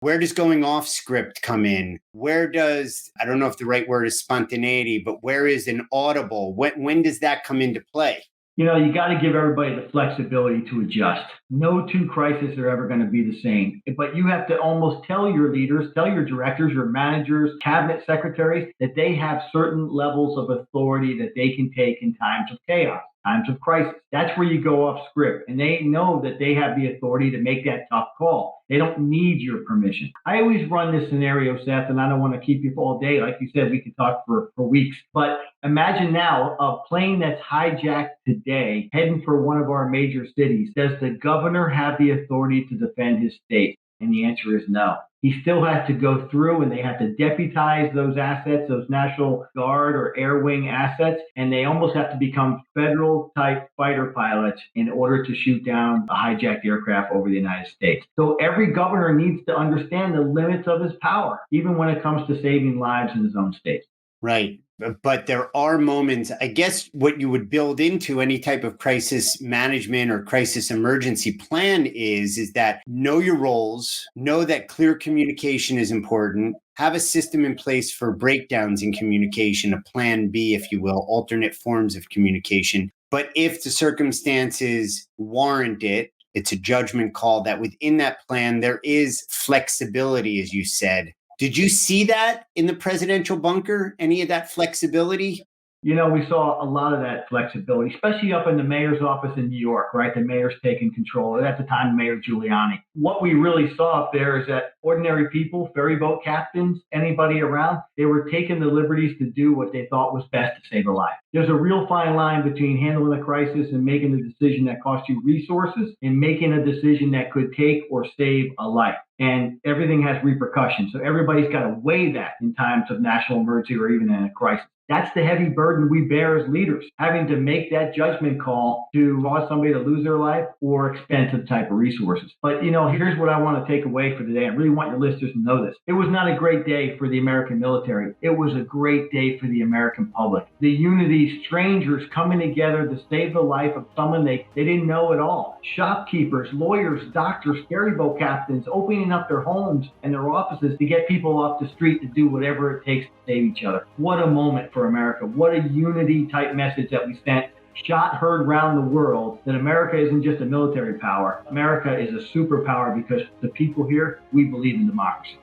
Where does going off script come in? Where does, I don't know if the right word is spontaneity, but where is an audible? When does that come into play? You got to give everybody the flexibility to adjust. No two crises are ever going to be the same, but you have to almost tell your leaders, tell your directors, your managers, cabinet secretaries that they have certain levels of authority that they can take in times of chaos, times of crisis. That's where you go off script, and they know that they have the authority to make that tough call. They don't need your permission. I always run this scenario, Seth, and I don't want to keep you all day. Like you said, we could talk for weeks. But imagine now a plane that's hijacked today heading for one of our major cities. Does the governor have the authority to defend his state? And the answer is no. He still has to go through and they have to deputize those assets, those National Guard or Air Wing assets, and they almost have to become federal type fighter pilots in order to shoot down a hijacked aircraft over the United States. So every governor needs to understand the limits of his power, even when it comes to saving lives in his own state. Right. But there are moments, I guess what you would build into any type of crisis management or crisis emergency plan is that know your roles, know that clear communication is important, have a system in place for breakdowns in communication, a plan B, if you will, alternate forms of communication. But if the circumstances warrant it, it's a judgment call that within that plan, there is flexibility, as you said. Did you see that in the presidential bunker? Any of that flexibility? We saw a lot of that flexibility, especially up in the mayor's office in New York, right? The mayor's taking control. At the time, Mayor Giuliani. What we really saw up there is that ordinary people, ferry boat captains, anybody around, they were taking the liberties to do what they thought was best to save a life. There's a real fine line between handling a crisis and making a decision that costs you resources and making a decision that could take or save a life. And everything has repercussions. So everybody's got to weigh that in times of national emergency or even in a crisis. That's the heavy burden we bear as leaders, having to make that judgment call to cause somebody to lose their life or expensive type of resources. But, here's what I want to take away for today. I really want your listeners to know this. It was not a great day for the American military. It was a great day for the American public. The unity, strangers coming together to save the life of someone they didn't know at all. Shopkeepers, lawyers, doctors, ferry boat captains, opening up their homes and their offices to get people off the street to do whatever it takes to save each other. What a moment for America. What a unity type message that we sent, shot heard around the world, that America isn't just a military power. America is a superpower because the people here, we believe in democracy.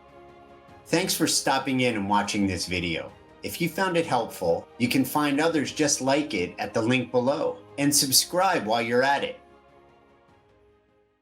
Thanks for stopping in and watching this video. If you found it helpful, you can find others just like it at the link below and subscribe while you're at it.